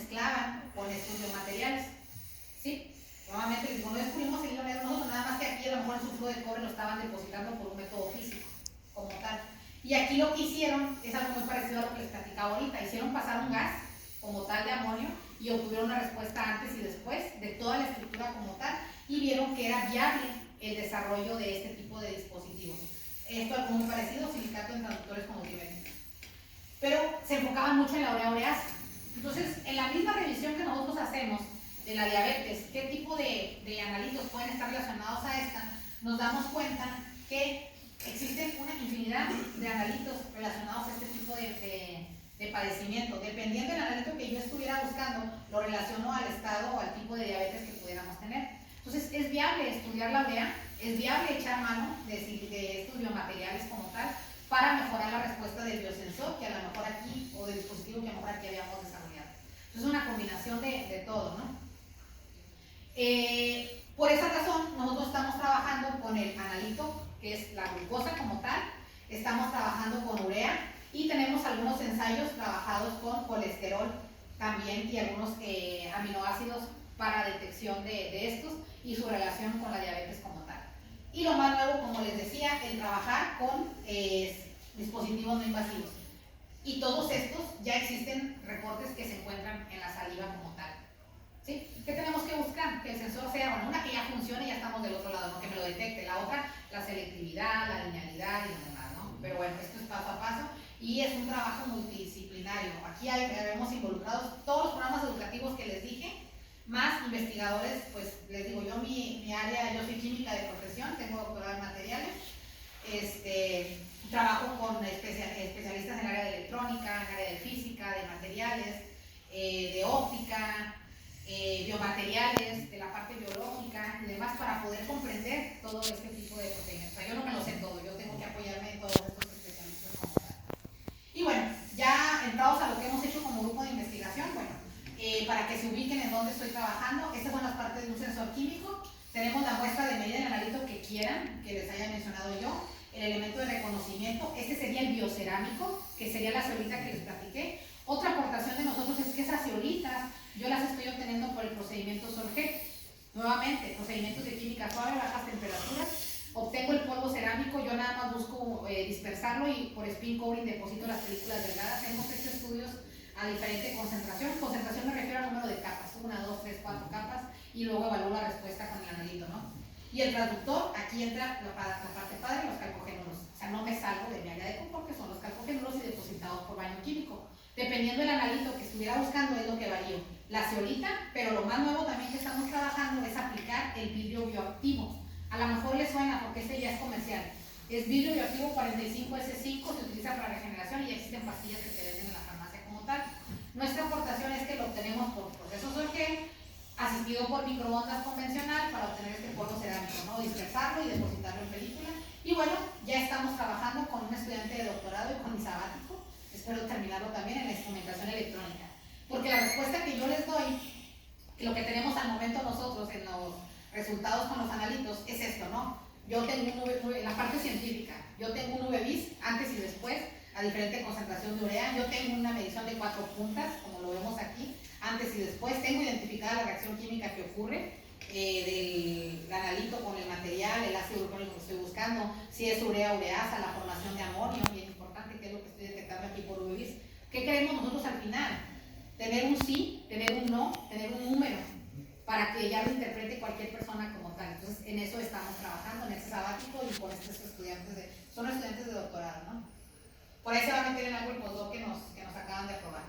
mezclaban con estos biomateriales, ¿sí? Nuevamente les digo, no descubrimos el hilo negro nosotros, nada más que aquí a lo mejor el sulfuro de cobre lo estaban depositando por un método físico, como tal. Y aquí lo que hicieron es algo muy parecido a lo que les platicaba ahorita. Hicieron pasar un gas como tal de amonio y obtuvieron una respuesta antes y después de toda la estructura como tal y vieron que era viable el desarrollo de este tipo de dispositivos. Esto es algo muy parecido, silicato en transductores como diuréticos. Pero se enfocaban mucho en la urea ureasa. Entonces, en la misma revisión que nosotros hacemos de la diabetes, qué tipo de analitos pueden estar relacionados a esta, nos damos cuenta que existen una infinidad de analitos relacionados a este tipo de padecimiento. Dependiendo del analito que yo estuviera buscando, lo relaciono al estado o al tipo de diabetes que pudiéramos tener. Entonces, es viable estudiar la urea, es viable echar mano de estos biomateriales como tal para mejorar la respuesta del biosensor que a lo mejor aquí, o del dispositivo que a lo mejor aquí habíamos desarrollado. Entonces, es una combinación de todo, ¿no? Por esa razón, nosotros estamos trabajando con el analito, que es la glucosa como tal, estamos trabajando con urea y tenemos algunos ensayos trabajados con colesterol también y algunos aminoácidos para detección de estos y su relación con la diabetes como tal. Y lo más nuevo, como les decía, el trabajar con dispositivos no invasivos. Y todos estos ya existen reportes que se encuentran en la saliva como tal. ¿Sí? ¿Qué tenemos que buscar? Que el sensor sea, bueno, una que ya funcione y ya estamos del otro lado, ¿no? Que me lo detecte. La otra, la selectividad, la linealidad y lo demás, ¿no? Pero bueno, esto es paso a paso y es un trabajo multidisciplinario. Aquí hemos involucrados todos los programas educativos que les dije, más investigadores, pues les digo, yo mi área, yo soy química de profesión, tengo doctorado en materiales, trabajo con especialistas en el área de electrónica, en el área de física, de materiales, de óptica, biomateriales, de la parte biológica y demás para poder comprender todo este tipo de procedimientos. O sea, yo no me lo sé todo, yo tengo que apoyarme en todos estos especialistas como tal. Y bueno, ya entrados a lo que hemos hecho como grupo de investigación, bueno, para que se ubiquen en dónde estoy trabajando, estas son las partes de un sensor químico. Tenemos la muestra de medida de analito que quieran, que les haya mencionado yo, el elemento de reconocimiento, este sería el biocerámico, que sería la ceolita que les platiqué. Otra aportación de nosotros es que esas ceolitas yo las estoy obteniendo por el procedimiento Solget. Nuevamente, procedimientos de química suave, bajas temperaturas. Obtengo el polvo cerámico, yo nada más busco dispersarlo y por spin covering deposito las películas delgadas. Hemos hecho estudios a diferente concentración. Concentración me refiero al número de capas, 1, 2, 3, 4 capas, y luego evalúo la respuesta con el analito, ¿no? Y el transductor, aquí entra la parte padre, los calcogénuros. O sea, no me salgo de mi área de confort, que son los calcogénuros y depositados por baño químico. Dependiendo del analito que estuviera buscando es lo que varío. La ceolita, pero lo más nuevo también que estamos trabajando es aplicar el vidrio bioactivo. A lo mejor les suena porque este ya es comercial. Es vidrio bioactivo 45S5, se utiliza para regeneración y existen pastillas que se venden en la farmacia como tal. Nuestra aportación es que lo obtenemos por proceso Solget, asistido por microondas convencional para obtener este polvo cerámico, ¿no? Dispersarlo y depositarlo en película. Y bueno, ya estamos trabajando con un estudiante de doctorado y con mi sabático. Espero terminarlo también en la instrumentación electrónica. Porque la respuesta que yo les doy, lo que tenemos al momento nosotros en los resultados con los analitos, es esto, ¿no? Yo tengo en la parte científica, yo tengo un VBIS antes y después, a diferente concentración de urea. Yo tengo una medición de 4 puntas, como lo vemos aquí, antes y después. Tengo identificada la reacción química que ocurre del analito con el material, el ácido glucónico que estoy buscando, si es urea ureasa, la formación de amonio, bien importante, que es lo que estoy detectando aquí por VBIS. ¿Qué queremos nosotros al final? Tener un sí, tener un no, tener un número, para que ya lo interprete cualquier persona como tal. Entonces, en eso estamos trabajando, en este sabático y con estos estudiantes son estudiantes de doctorado, ¿no? Por ahí se va a meter en algo el postdoc que nos acaban de aprobar.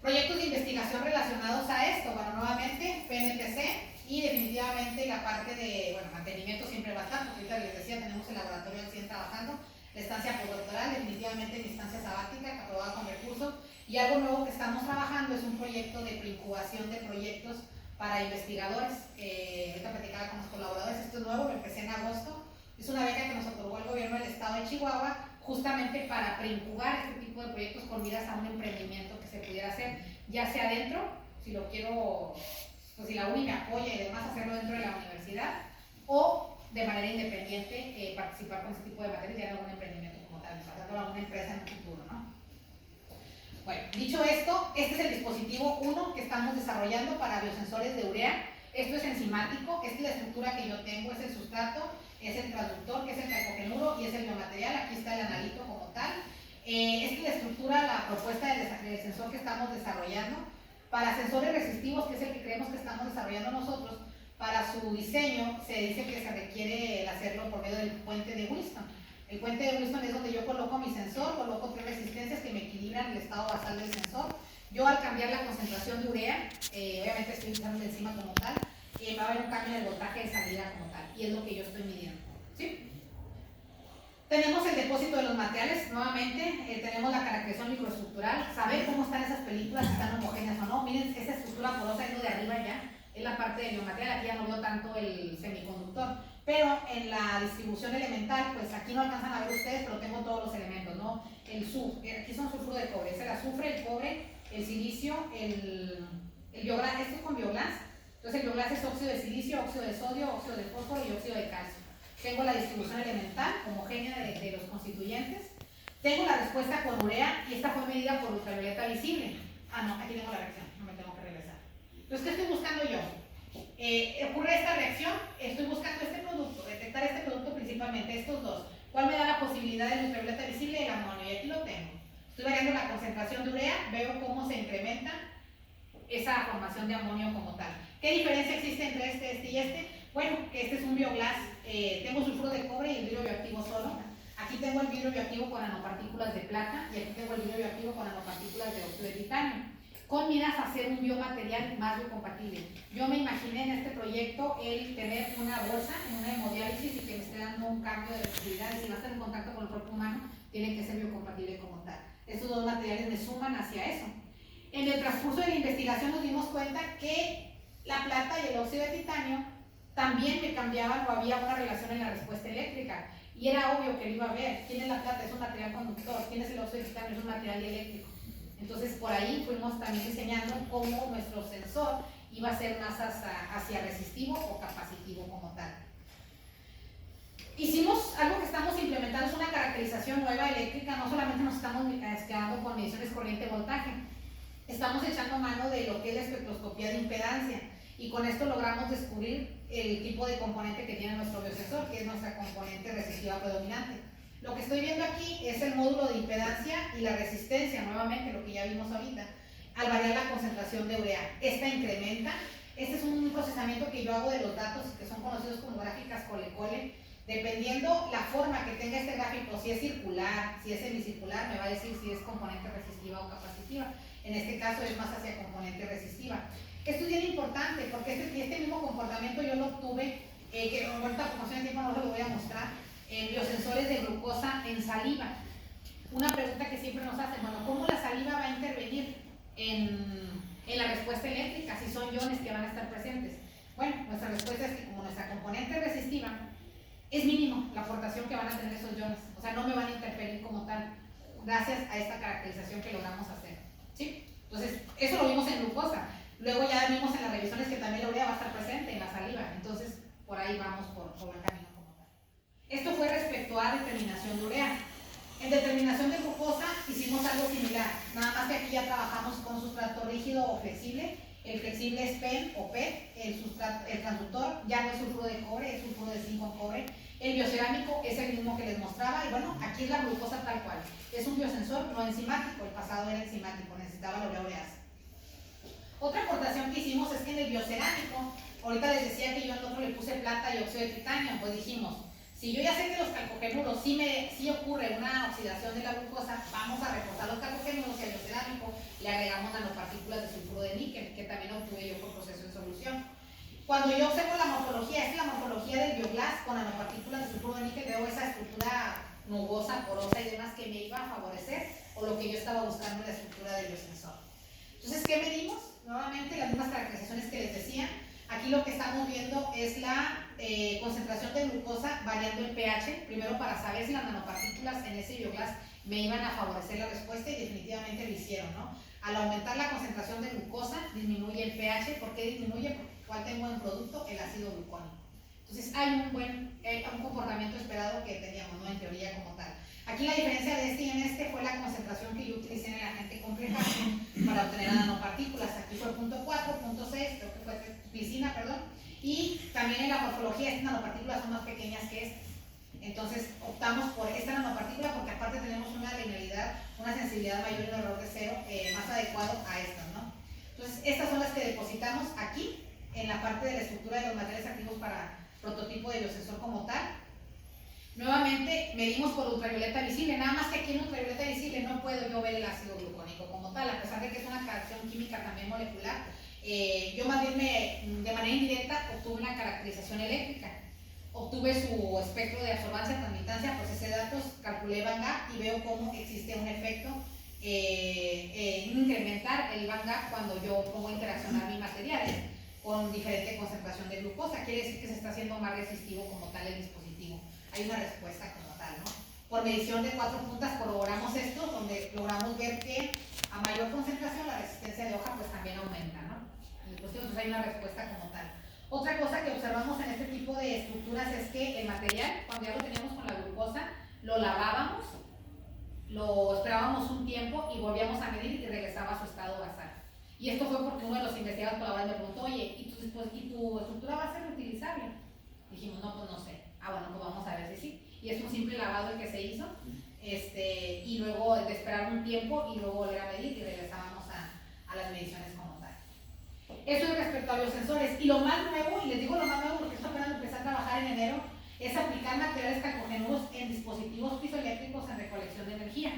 Proyectos de investigación relacionados a esto, bueno, nuevamente, PNPC y definitivamente la parte de, bueno, mantenimiento siempre va a estar, porque ahorita les decía, tenemos el laboratorio al 100 trabajando, la estancia postdoctoral, definitivamente mi estancia sabática, aprobada con recursos, y algo nuevo que estamos trabajando es un proyecto de preincubación de proyectos para investigadores, ahorita platicaba con los colaboradores, esto es nuevo, lo empecé en agosto, es una beca que nos otorgó el gobierno del estado de Chihuahua, justamente para preincubar este tipo de proyectos con miras a un emprendimiento que se pudiera hacer, ya sea dentro, si lo quiero, pues si la UNI me apoya y demás, hacerlo dentro de la universidad, o de manera independiente participar con este tipo de materias ya en algún emprendimiento como tal, hacerlo a alguna empresa en un futuro, ¿no? Bueno, dicho esto, este es el dispositivo 1 que estamos desarrollando para biosensores de urea. Esto es enzimático, esta es la estructura que yo tengo, es el sustrato, es el transductor, que es el calcogenuro y es el biomaterial. Aquí está el analito como tal. Esta es la estructura, la propuesta del sensor que estamos desarrollando. Para sensores resistivos, que es el que creemos que estamos desarrollando nosotros, para su diseño se dice que se requiere hacerlo por medio del puente de Wilson. El puente de Wilson es donde yo coloco mi sensor, coloco 3 resistencias que me equilibran el estado basal del sensor. Yo al cambiar la concentración de urea, obviamente estoy usando la enzima como tal, va a haber un cambio en el voltaje de salida como tal, y es lo que yo estoy midiendo. ¿Sí? Tenemos el depósito de los materiales, nuevamente, tenemos la caracterización microestructural, saber cómo están esas películas, si están homogéneas o no. Miren, esa estructura porosa es lo de arriba ya, es la parte del biomaterial, aquí ya no veo tanto el semiconductor, pero en la distribución elemental, pues aquí no alcanzan a ver ustedes, pero tengo todos los elementos, ¿no? Aquí son sulfuro de cobre, es el azufre, el cobre, el silicio, el bioglas, esto es con bioglas. Entonces el bioglas es óxido de silicio, óxido de sodio, óxido de fósforo y óxido de calcio. Tengo la distribución elemental homogénea de los constituyentes. Tengo la respuesta con urea y esta fue medida por ultravioleta visible. Ah, no, aquí tengo la reacción, no me tengo que regresar. Entonces, ¿qué estoy buscando yo? Ocurre esta reacción, estoy buscando este producto, detectar este producto principalmente, estos dos. ¿Cuál me da la posibilidad del ultravioleta visible y el amonio? Y aquí lo tengo. Estoy variando la concentración de urea, veo cómo se incrementa esa formación de amonio como tal. ¿Qué diferencia existe entre este y este? Bueno, que este es un bioglas, tengo sulfuro de cobre y el vidrio bioactivo solo. Aquí tengo el vidrio bioactivo con nanopartículas de plata y aquí tengo el vidrio bioactivo con nanopartículas de óxido de titanio, con miras a hacer un biomaterial más biocompatible. Yo me imaginé en este proyecto el tener una bolsa en una hemodiálisis y que me esté dando un cambio de electricidad, y si va a estar en contacto con el cuerpo humano, tiene que ser biocompatible como tal. Estos dos materiales me suman hacia eso. En el transcurso de la investigación nos dimos cuenta que la plata y el óxido de titanio también me cambiaban o había una relación en la respuesta eléctrica. Y era obvio que lo iba a ver. ¿Quién es la plata? Es un material conductor. ¿Quién es el óxido de titanio? Es un material eléctrico. Entonces, por ahí fuimos también diseñando cómo nuestro sensor iba a ser más hacia resistivo o capacitivo como tal. Hicimos algo que estamos implementando, es una caracterización nueva eléctrica. No solamente nos estamos quedando con mediciones corriente-voltaje, estamos echando mano de lo que es la espectroscopía de impedancia, y con esto logramos descubrir el tipo de componente que tiene nuestro biosensor, que es nuestra componente resistiva predominante. Lo que estoy viendo aquí es el módulo de impedancia y la resistencia, nuevamente lo que ya vimos ahorita, al variar la concentración de urea. Esta incrementa. Este es un procesamiento que yo hago de los datos que son conocidos como gráficas cole-cole. Dependiendo la forma que tenga este gráfico, si es circular, si es semicircular, me va a decir si es componente resistiva o capacitiva. En este caso es más hacia componente resistiva. Esto es bien importante porque este mismo comportamiento yo lo obtuve, que ahorita por cuestión de tiempo no lo voy a mostrar, en biosensores de glucosa en saliva. Una pregunta que siempre nos hacen, bueno, ¿cómo la saliva va a intervenir en la respuesta eléctrica si son iones que van a estar presentes? Bueno, nuestra respuesta es que como nuestra componente resistiva es mínimo la aportación que van a tener esos iones, o sea, no me van a interferir como tal, gracias a esta caracterización que logramos hacer. ¿Sí? Entonces, eso lo vimos en glucosa. Luego ya vimos en las revisiones que también la urea va a estar presente en la saliva. Entonces, por ahí vamos por buen camino como tal. Esto fue respecto a determinación de urea. En determinación de glucosa hicimos algo similar. Nada más que aquí ya trabajamos con sustrato rígido o flexible. El flexible es PEN o PET. El transductor ya no es sulfuro de cobre, es sulfuro de zinc con cobre. El biocerámico es el mismo que les mostraba. Y bueno, aquí es la glucosa tal cual. Es un biosensor no enzimático. El pasado era enzimático, necesitaba la urea ureasa. Otra aportación que hicimos es que en el biocerámico, ahorita les decía que yo en otro le puse plata y óxido de titanio, pues dijimos, si yo ya sé que los calcogenuros sí ocurre una oxidación de la glucosa, vamos a reforzar los calcogenuros y al biocerámico le agregamos nanopartículas de sulfuro de níquel, que también obtuve yo por proceso de solución. Cuando yo observo la morfología, es la morfología del bioglas con nanopartículas de sulfuro de níquel, veo esa estructura nubosa, porosa y demás que me iba a favorecer, o lo que yo estaba buscando en la estructura del biosensor. Entonces, ¿qué medimos? Nuevamente, las mismas caracterizaciones que les decía. Aquí lo que estamos viendo es la concentración de glucosa variando el pH, primero para saber si las nanopartículas en ese bioglas me iban a favorecer la respuesta, y definitivamente lo hicieron, ¿no? Al aumentar la concentración de glucosa, disminuye el pH. ¿Por qué disminuye? Porque ¿cuál tengo en producto? El ácido glucónico. Entonces, hay un comportamiento esperado que teníamos, ¿no? En teoría como tal. Aquí la diferencia de este y en este fue la concentración que yo utilicé en el agente complejante para obtener las nanopartículas. Aquí fue .4, .6, creo que fue glicina, perdón. Y también en la morfología estas nanopartículas son más pequeñas que estas. Entonces optamos por esta nanopartícula porque aparte tenemos una linealidad, una sensibilidad mayor y un error de cero más adecuado a estas, ¿no? Entonces estas son las que depositamos aquí en la parte de la estructura de los materiales activos para prototipo de biosensor como tal. Nuevamente medimos por ultravioleta visible, nada más que aquí en ultravioleta visible no puedo yo ver el ácido glucónico como tal, a pesar de que es una reacción química también molecular. Yo más bien de manera indirecta obtuve una caracterización eléctrica, obtuve su espectro de absorbancia, transmitancia, procesé datos, calculé Van Gogh y veo cómo existe un efecto en incrementar el Van Gogh cuando yo pongo a interaccionar mis materiales con diferente concentración de glucosa. Quiere decir que se está haciendo más resistivo como tal el dispositivo. Hay una respuesta como tal, ¿no? Por medición de 4 puntas corroboramos esto, donde logramos ver que a mayor concentración la resistencia de hoja pues también aumenta, ¿no? Entonces hay una respuesta como tal. Otra cosa que observamos en este tipo de estructuras es que el material, cuando ya lo teníamos con la glucosa, lo lavábamos, lo esperábamos un tiempo y volvíamos a medir y regresaba a su estado basal. Y esto fue porque uno de los investigadores colaboradores me preguntó, oye, ¿y tu estructura va a ser reutilizable? Dijimos, no, pues no sé. Ah, bueno, pues vamos a ver si sí. Y es un simple lavado el que se hizo, y luego de esperar un tiempo y luego volver a medir y regresábamos a las mediciones como tal. Eso es respecto a los sensores. Y lo más nuevo, y les digo lo más nuevo porque esto apenas empecé a trabajar en enero, es aplicar materiales calcogénicos en dispositivos pizoeléctricos en recolección de energía.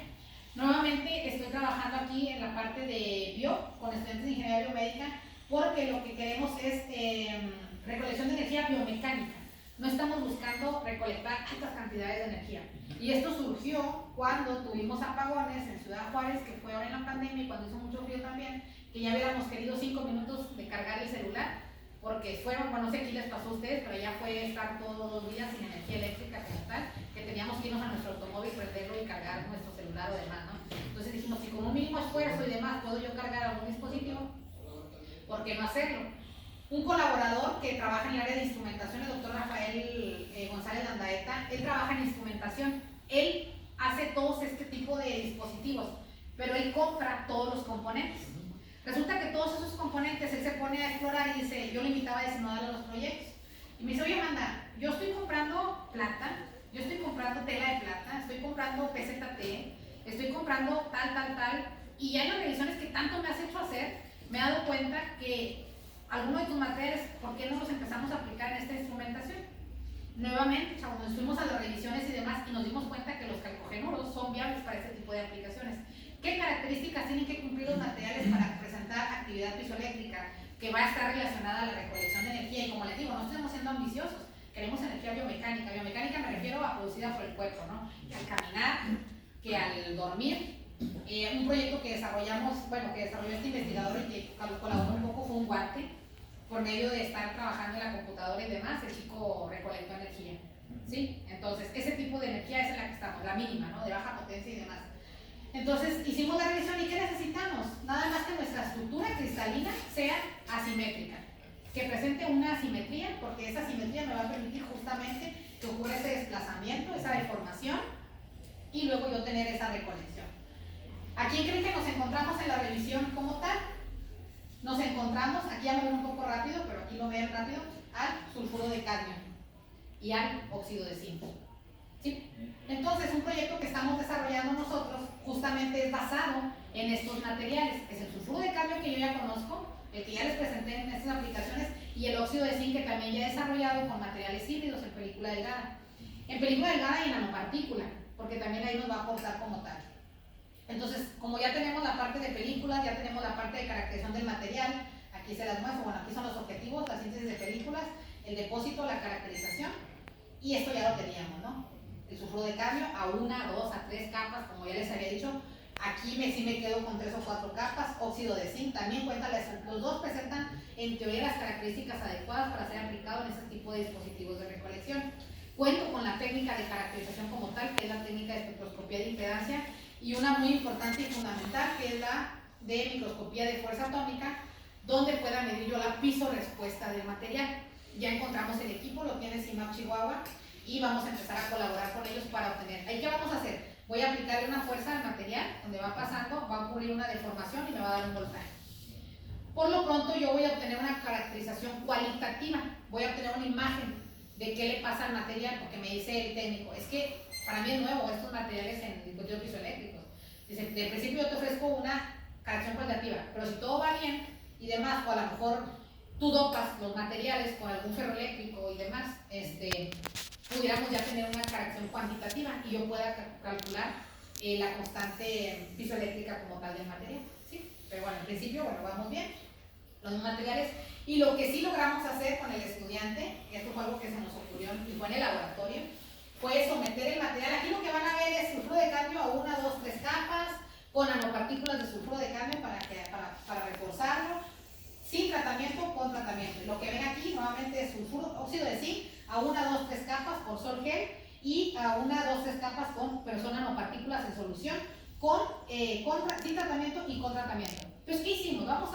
Nuevamente estoy trabajando aquí en la parte de con estudiantes de ingeniería biomédica, porque lo que queremos es recolección de energía biomecánica. No estamos buscando recolectar altas cantidades de energía. Y esto surgió cuando tuvimos apagones en Ciudad Juárez, que fue ahora en la pandemia y cuando hizo mucho frío también, que ya hubiéramos querido 5 minutos de cargar el celular, porque fueron, bueno, no sé qué les pasó a ustedes, pero ya fue estar todos los días sin energía eléctrica como tal, que teníamos que irnos a nuestro automóvil, prenderlo y cargar nuestro celular o demás, ¿no? Entonces dijimos, si con un mínimo esfuerzo y demás puedo yo cargar algún dispositivo, ¿por qué no hacerlo? Un colaborador que trabaja en el área de instrumentación, el doctor Rafael González Landaeta, él trabaja en instrumentación. Él hace todos este tipo de dispositivos, pero él compra todos los componentes. Resulta que todos esos componentes él se pone a explorar y dice, yo le invitaba a desnudar a los proyectos. Y me dice, oye Amanda, yo estoy comprando plata, yo estoy comprando tela de plata, estoy comprando PZT, estoy comprando tal, y ya en las revisiones que tanto me has hecho hacer, me he dado cuenta que algunos de tus materiales, ¿por qué no los empezamos a aplicar en esta instrumentación? Nuevamente, nos fuimos a las revisiones y demás y nos dimos cuenta que los calcogénuros son viables para este tipo de aplicaciones. ¿Qué características tienen que cumplir los materiales para presentar actividad pizoeléctrica que va a estar relacionada a la recolección de energía? Y como les digo, no estamos siendo ambiciosos, queremos energía biomecánica. Biomecánica me refiero a producida por el cuerpo, ¿no? Que al caminar, que al dormir. Un proyecto que desarrollamos, bueno, que desarrolló este investigador y que colaboró un poco fue un guante. Por medio de estar trabajando en la computadora y demás, el chico recolectó energía, ¿sí? Entonces, ese tipo de energía es en la que estamos, la mínima, ¿no? De baja potencia y demás. Entonces, hicimos la revisión y ¿qué necesitamos? Nada más que nuestra estructura cristalina sea asimétrica, que presente una asimetría, porque esa asimetría me va a permitir justamente que ocurra ese desplazamiento, esa deformación, y luego yo tener esa recolección. ¿A quién creen que nos encontramos en la revisión como tal? Nos encontramos, aquí ya me ven un poco rápido, pero aquí lo ven rápido, al sulfuro de cadmio y al óxido de zinc. ¿Sí? Entonces, un proyecto que estamos desarrollando nosotros justamente es basado en estos materiales. Es el sulfuro de cadmio que yo ya conozco, el que ya les presenté en estas aplicaciones, y el óxido de zinc que también ya he desarrollado con materiales híbridos en película delgada. En película delgada y en nanopartícula, porque también ahí nos va a aportar como tal. Entonces, como ya tenemos la parte de películas, ya tenemos la parte de caracterización del material, aquí se las muestro, bueno, aquí son los objetivos, la síntesis de películas, el depósito, la caracterización, y esto ya lo teníamos, ¿no? El sulfuro de cadmio a 1, a 2, a 3 capas, como ya les había dicho, aquí sí me quedo con 3 o 4 capas, óxido de zinc, también cuenta, los dos presentan en teoría las características adecuadas para ser aplicado en ese tipo de dispositivos de recolección. Cuento con la técnica de caracterización como tal, que es la técnica de espectroscopía de impedancia, y una muy importante y fundamental, que es la de microscopía de fuerza atómica, donde pueda medir yo la pisorespuesta del material. Ya encontramos el equipo, lo tiene CIMAP Chihuahua, y vamos a empezar a colaborar con ellos para obtener. ¿Ahí qué vamos a hacer? voy a aplicarle una fuerza al material, donde va pasando, va a ocurrir una deformación y me va a dar un voltaje. Por lo pronto yo voy a obtener una caracterización cualitativa, voy a obtener una imagen de qué le pasa al material, porque me dice el técnico, es que para mí es nuevo estos materiales en dispositivos piezoeléctricos. Dice, de principio yo te ofrezco una corrección cualitativa, pero si todo va bien y demás, o a lo mejor tú dopas los materiales con algún ferroeléctrico y demás, pudiéramos ya tener una corrección cuantitativa y yo pueda calcular la constante piezoeléctrica como tal del material, ¿sí? Pero bueno, en principio, bueno, vamos bien, los materiales. Y lo que sí logramos hacer con el estudiante, que esto fue algo que se nos ocurrió y fue en el laboratorio, fue someter el material. Aquí lo que van a ver es sulfuro de cadmio a 1, 2, 3 capas, con nanopartículas de sulfuro de cadmio para reforzarlo, sin tratamiento, con tratamiento. Lo que ven aquí nuevamente es sulfuro, óxido de zinc a 1, 2, 3 capas por sol gel y a 1, 2, 3 capas pero son nanopartículas en solución, sin tratamiento y con tratamiento. Entonces, ¿qué hicimos? Vamos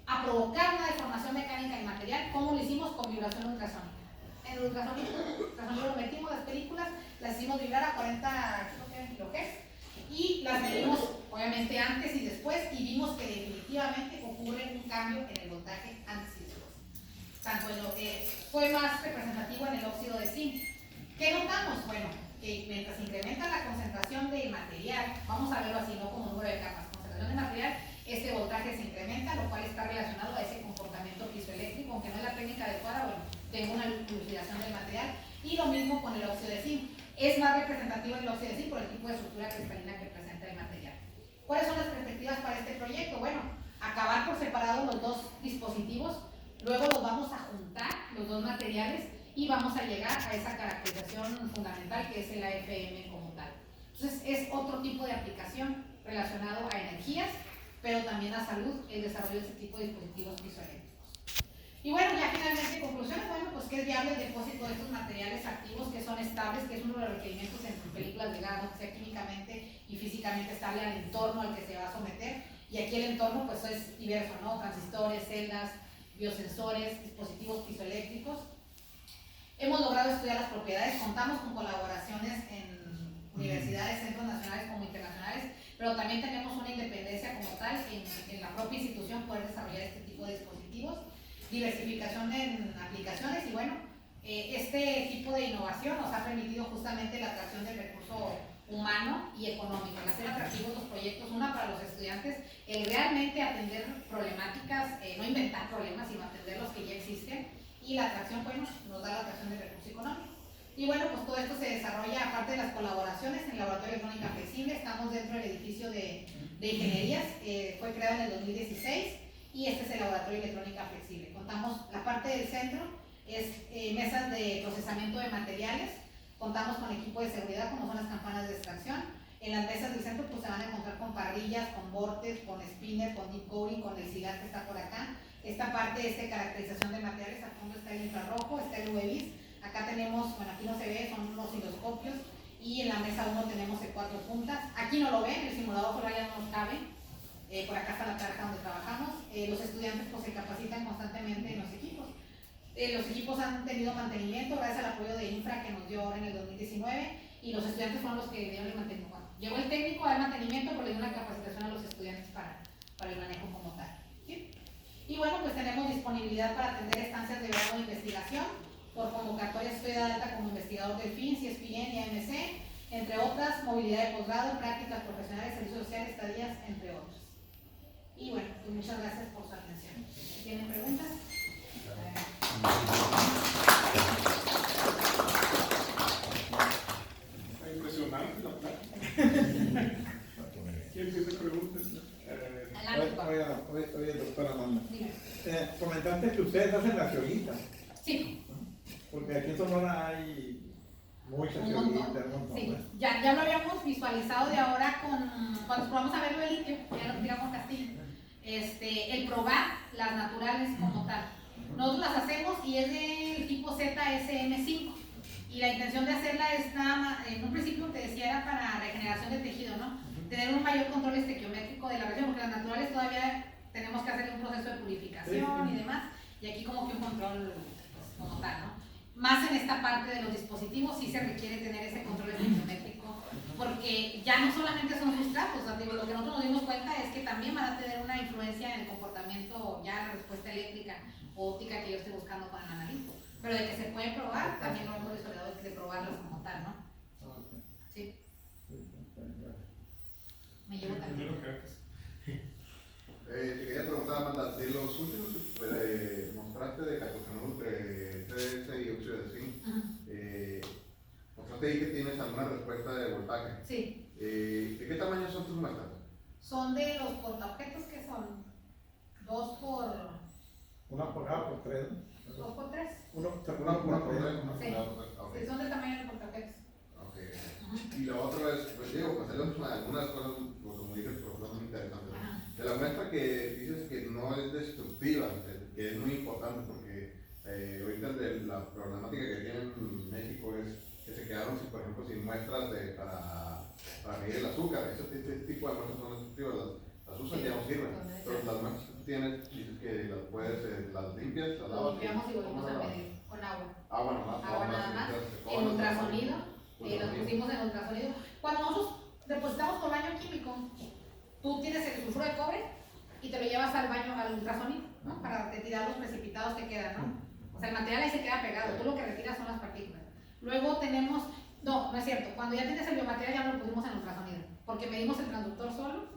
a provocar una deformación mecánica del material. ¿Cómo lo hicimos? Con vibración ultrasónica. En el ultrasonido lo metimos las películas, las hicimos vibrar a 40 kHz y las medimos obviamente antes y después y vimos que definitivamente ocurre un cambio en el voltaje antes y después. Tanto en lo que fue más representativo en el óxido de zinc. ¿Qué notamos? Bueno, que mientras incrementa la concentración del material, vamos a verlo así, no como número de capas, concentración del material, este voltaje se incrementa, lo cual está relacionado a ese comportamiento piezoeléctrico, aunque no es la técnica adecuada, bueno, tengo una lucidación del material. Y lo mismo con el óxido de zinc. Es más representativo el óxido de zinc por el tipo de estructura cristalina que presenta el material. ¿Cuáles son las perspectivas para este proyecto? Bueno, acabar por separado los dos dispositivos, luego los vamos a juntar, los dos materiales, y vamos a llegar a esa caracterización fundamental que es el AFM como tal. Entonces es otro tipo de aplicación relacionado a energías, pero también a salud, el desarrollo de este tipo de dispositivos piezoeléctricos. Y bueno, ya finalmente conclusiones, bueno, pues que es viable el depósito de estos materiales activos que son estables, que es uno de los requerimientos en películas de gas, que sea químicamente y físicamente estable al entorno al que se va a someter. Y aquí el entorno pues es diverso, ¿no? Transistores, celdas, biosensores, dispositivos piezoeléctricos. Hemos logrado estudiar las propiedades, contamos con colaboraciones en universidades, centros nacionales como internacionales, pero también tenemos una independencia como tal en la propia institución poder desarrollar este tipo de dispositivos, diversificación en aplicaciones y bueno, este tipo de innovación nos ha permitido justamente la atracción del recurso humano y económico, el hacer atractivos los proyectos, una para los estudiantes, el realmente atender problemáticas, no inventar problemas, sino atender los que ya existen, y la atracción, bueno, nos da la atracción del recurso económico. Y bueno, pues todo esto se desarrolla aparte de las colaboraciones en el Laboratorio de Electrónica Flexible. Estamos dentro del edificio de ingenierías, fue creado en el 2016 y este es el Laboratorio de Electrónica Flexible. Contamos, la parte del centro es mesas de procesamiento de materiales, contamos con equipo de seguridad como son las campanas de extracción. En las mesas del centro pues se van a encontrar con parrillas, con vortex, con spinner, con deep coating, con el SILAT que está por acá. Esta parte es de caracterización de materiales, al fondo está el infrarrojo, está el UV-Vis. Acá tenemos, bueno, aquí no se ve, son los osciloscopios y en la mesa 1 tenemos de 4 puntas. Aquí no lo ven, el simulador por allá no nos cabe. Por acá está la tarja donde trabajamos. Los estudiantes pues se capacitan constantemente en los equipos. Los equipos han tenido mantenimiento gracias al apoyo de Infra que nos dio ahora en el 2019 y los estudiantes fueron los que dieron el mantenimiento. Bueno, llegó el técnico al mantenimiento, pero le dio una capacitación a los estudiantes para el manejo como tal. ¿Sí? Y bueno, pues tenemos disponibilidad para atender estancias de grado de investigación. Por convocatoria estoy de alta como investigador del FIN, CSPN y AMC, entre otras, movilidad de posgrado, prácticas profesionales, servicios sociales, estadías, entre otros. Y bueno, pues muchas gracias por su atención. ¿Tienen preguntas? Está impresionante la plática. ¿Quién tiene preguntas? Oye, doctora Amanda, comentaste que ustedes hacen la geolita. Sí. Porque aquí en Sonora hay muchas geolitas, un montón. Sí. Ya lo habíamos visualizado de ahora cuando probamos a verlo de litio, ya lo tiramos Castillo. El probar las naturales como tal. Nosotros las hacemos y es del tipo ZSM5. Y la intención de hacerla es nada más, en un principio te decía era para regeneración de tejido, ¿no? Tener un mayor control estequiométrico de la región, porque las naturales todavía tenemos que hacer un proceso de purificación y demás, y aquí como que un control pues, como tal, ¿no? Más en esta parte de los dispositivos sí se requiere tener ese control estequiométrico porque ya no solamente son sustratos, o sea, digo, lo que nosotros nos dimos cuenta es que también van a tener una influencia en el comportamiento, ya la respuesta eléctrica o óptica que yo esté buscando con el analito. Pero de que se puede probar, también lo hemos desarrollado de probarlas como tal, ¿no? Sí. Me llevo también. Te quería preguntar, Amanda, de los últimos que mostraste de carboxanol, CS y óxido de zinc, mostraste ahí que tienes alguna respuesta de voltaje. Sí. ¿De qué tamaño son tus muestras? Son de los portaobjetos que son 2 por... 1 por A por 3. 2 por 3. 1 Una por tres. Sí. Ok. Sí, son del tamaño del portaobjetos. Ok. Y lo otro es, pues digo, pues algunas cosas, como dije, pero muy interesantes. De la muestra que dices que no es destructiva, que es muy importante porque ahorita la problemática que tiene en México es que se quedaron, por ejemplo, sin muestras para medir el azúcar. Este tipo de muestras son destructivas, las usan y ya no sirven. Pero las muestras que tú tienes, dices que las puedes, las limpias, las Lo lavas. limpiamos y volvemos a medir con agua. Agua nada más. Agua nada más. En ultrasonido. Los pusimos en ultrasonido. Cuando nosotros depositamos con baño químico, tú tienes el sulfuro de cobre y te lo llevas al baño, al ultrasonido, ¿no? Para retirar los precipitados que quedan, ¿no? O sea, el material ahí se queda pegado, tú lo que retiras son las partículas. Luego tenemos, no es cierto, cuando ya tienes el biomaterial ya no lo pusimos en ultrasonido, porque medimos el transductor solo.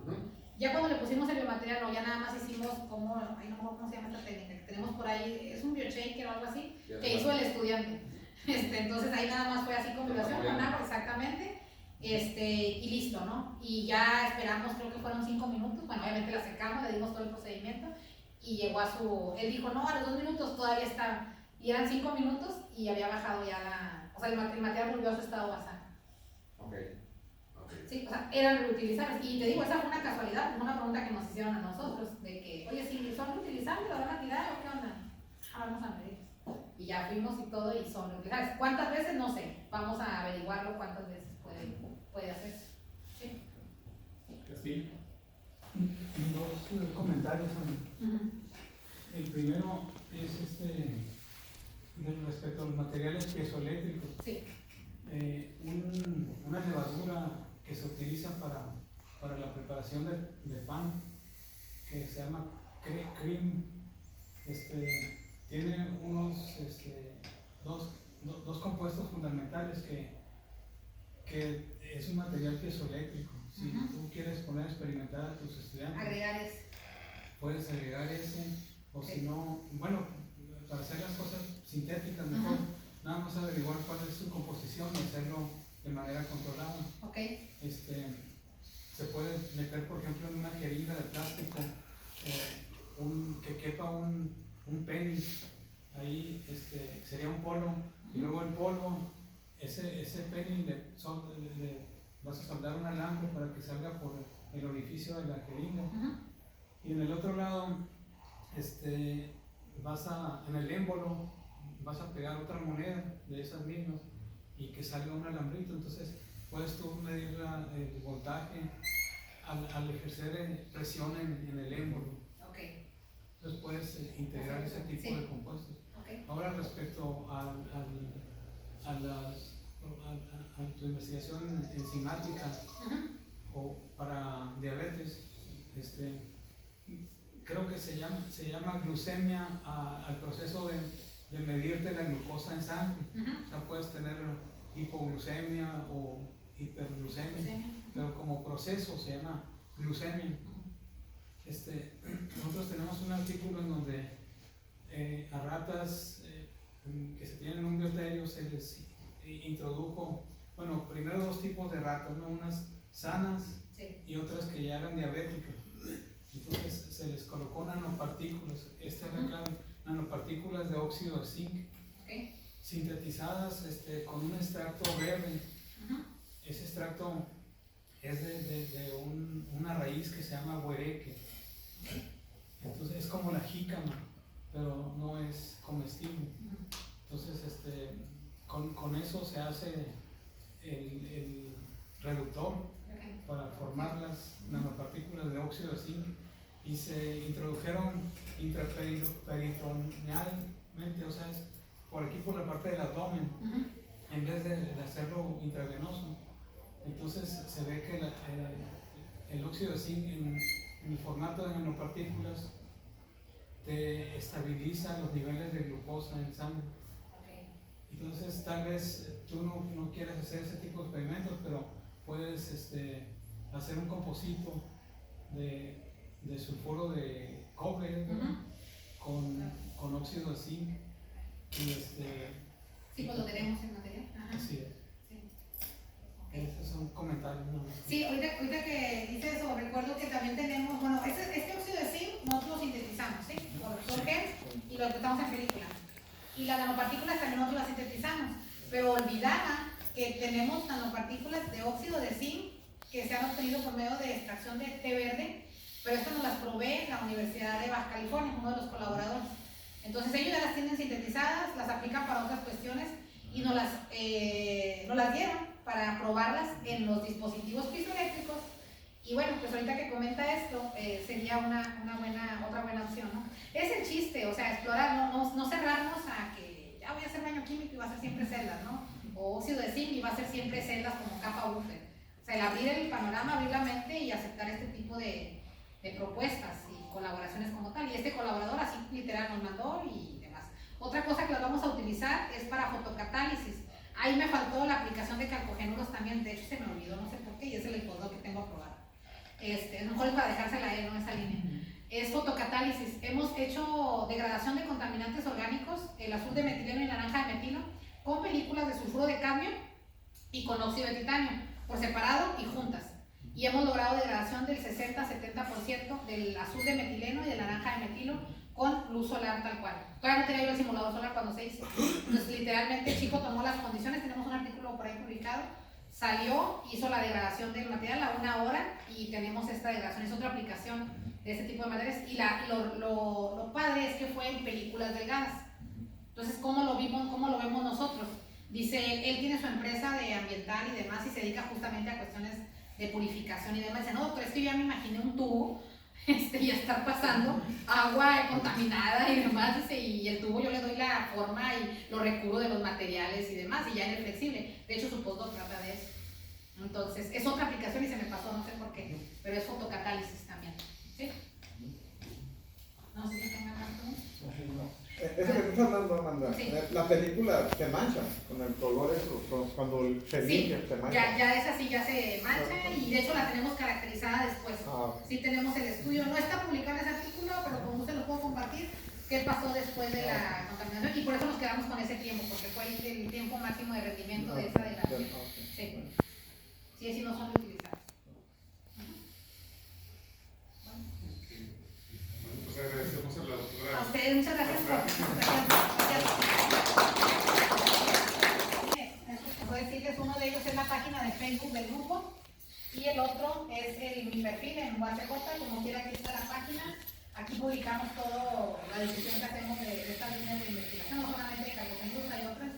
Ya cuando le pusimos el biomaterial, no, ya nada más hicimos como, ay, no me acuerdo cómo se llama esta técnica que tenemos por ahí, es un biochaker o algo así, que hizo el estudiante. Entonces ahí nada más fue así con vibración, con agua, exactamente. Y listo, ¿no? Y ya esperamos, creo que fueron 5 minutos, bueno, obviamente la secamos, le dimos todo el procedimiento y llegó a su, él dijo, no, a los 2 minutos todavía está, y eran 5 minutos y había bajado ya o sea, el material volvió a su estado basal. Ok. Sí, o sea, eran reutilizables, y te digo, esa fue una casualidad, fue una pregunta que nos hicieron a nosotros, de que, oye, si son reutilizables, ¿lo van a tirar o qué onda? Vamos a medir. Y ya fuimos y todo y son reutilizables. ¿Cuántas veces? No sé, vamos a averiguarlo cuántas veces puede hacerse. Sí. Castillo. Dos comentarios. El primero es respecto a los materiales piezoeléctricos. Sí. Una levadura que se utiliza para la preparación de pan, que se llama cream, tiene dos compuestos fundamentales que es un material piezoeléctrico. Si tú quieres poner a experimentar a tus estudiantes, Agregar ese. puedes agregar ese, o si no, bueno, para hacer las cosas sintéticas mejor, nada más averiguar cuál es su composición y hacerlo de manera controlada. Ok. Se puede meter, por ejemplo, en una jeringa de plástico que quepa un penny, ahí sería un polvo, y luego el polvo, ese penny le vas a soldar un alambre para que salga por el orificio de la jeringa. Y en el otro lado, en el émbolo vas a pegar otra moneda de esas mismas y que salga un alambrito. Entonces puedes tú medir el voltaje al ejercer presión en el émbolo. Okay. Entonces puedes integrar ese tipo de compuestos. Okay. Ahora respecto a tu investigación enzimática o para diabetes, creo que se llama glucemia al proceso de medirte la glucosa en sangre. O sea, puedes tener hipoglucemia o hiperglucemia, pero como proceso se llama glucemia. Nosotros tenemos un artículo en donde a ratas que se tienen un bioterio se les introdujo, bueno, primero 2 tipos de ratas, ¿no? Unas sanas y otras que ya eran diabéticas. Entonces se les colocó nanopartículas, nanopartículas de óxido de zinc, sintetizadas con un extracto verde. Ese extracto es de una raíz que se llama huereque. Entonces es como la jícama, pero no es comestible. Entonces con eso se hace el reductor para formar las nanopartículas de óxido de zinc, y se introdujeron intraperitonealmente, o sea, por aquí por la parte del abdomen, en vez de hacerlo intravenoso. Entonces se ve que el óxido de zinc en el formato de nanopartículas te estabiliza los niveles de glucosa en sangre. Entonces tal vez tú no quieres hacer ese tipo de experimentos, pero puedes hacer un composito de sulfuro de cobre, ¿verdad? con óxido de zinc y Sí, pues lo tenemos en material. Ajá. así es. Sí. Esos son comentarios, ¿no? Sí, ahorita que dices eso, recuerdo que también tenemos, bueno, este óxido de zinc nosotros lo sintetizamos, ¿sí? Por gel y lo usamos en película. Y las nanopartículas también nosotros las sintetizamos, pero olvidaba que tenemos nanopartículas de óxido de zinc que se han obtenido por medio de extracción de té verde, pero esto nos las provee la Universidad de Baja California, uno de los colaboradores. Entonces ellos ya las tienen sintetizadas, las aplican para otras cuestiones y nos las dieron para probarlas en los dispositivos piezoeléctricos. Y bueno, pues ahorita que comenta esto, sería otra buena opción, ¿no? Es el chiste, o sea, explorar, no cerrarnos a que ya voy a hacer baño químico y va a ser siempre celdas, ¿no? O óxido de zinc y va a ser siempre celdas como capa buffer. O sea, el abrir el panorama, abrir la mente y aceptar este tipo de propuestas y colaboraciones como tal. Y este colaborador así literal nos mandó y demás. Otra cosa que las vamos a utilizar es para fotocatálisis. Ahí me faltó la aplicación de calcogenuros también, de hecho se me olvidó, no sé por qué, y es el postdoc que tengo aprobado. A lo mejor es para dejársela a él, ¿no? Esa línea. Es fotocatálisis. Hemos hecho degradación de contaminantes orgánicos, el azul de metileno y naranja de metilo, con películas de sulfuro de cadmio y con óxido de titanio, por separado y juntas. Y hemos logrado degradación del 60-70% del azul de metileno y del naranja de metilo con luz solar tal cual. Todavía no tenía yo el simulador solar cuando se hizo. Entonces, literalmente, el chico tomó las condiciones, tenemos un artículo por ahí publicado, salió, hizo la degradación del material a 1 hora y tenemos esta degradación. Es otra aplicación de este tipo de materiales. Y lo padre es que fue en películas delgadas. Entonces, ¿cómo lo vemos nosotros? Dice, él tiene su empresa de ambiental y demás y se dedica justamente a cuestiones de purificación y demás. Dice, no, doctor, es que yo ya me imaginé un tubo y estar pasando agua contaminada y demás, dice, y el tubo yo le doy la forma y lo recubro de los materiales y demás, y ya en el flexible. De hecho, su postdoc trata de eso. Entonces, es otra aplicación y se me pasó, no sé por qué, pero es fotocatálisis también. ¿Sí? No sé si tengan más preguntas. Eso que tú estás hablando, Amanda, Sí. la película se mancha con el color eso, cuando se limpia, se mancha. Ya esa sí ya se mancha y de hecho la tenemos caracterizada después. Sí tenemos el estudio, no está publicado ese artículo, pero como usted lo puedo compartir, qué pasó después de la contaminación y por eso nos quedamos con ese tiempo, porque fue el tiempo máximo de rendimiento de esa de la... Sí, sí, así no son utilizadas. Pues agradecemos a la doctora. A ustedes, muchas gracias por su presentación. Puedo decirles, uno de ellos es la página de Facebook del grupo y el otro es mi perfil en UACJ, como quiera que está la página. Aquí publicamos toda la discusión que hacemos de estas líneas de investigación, no solamente de calcogenuros, hay otras.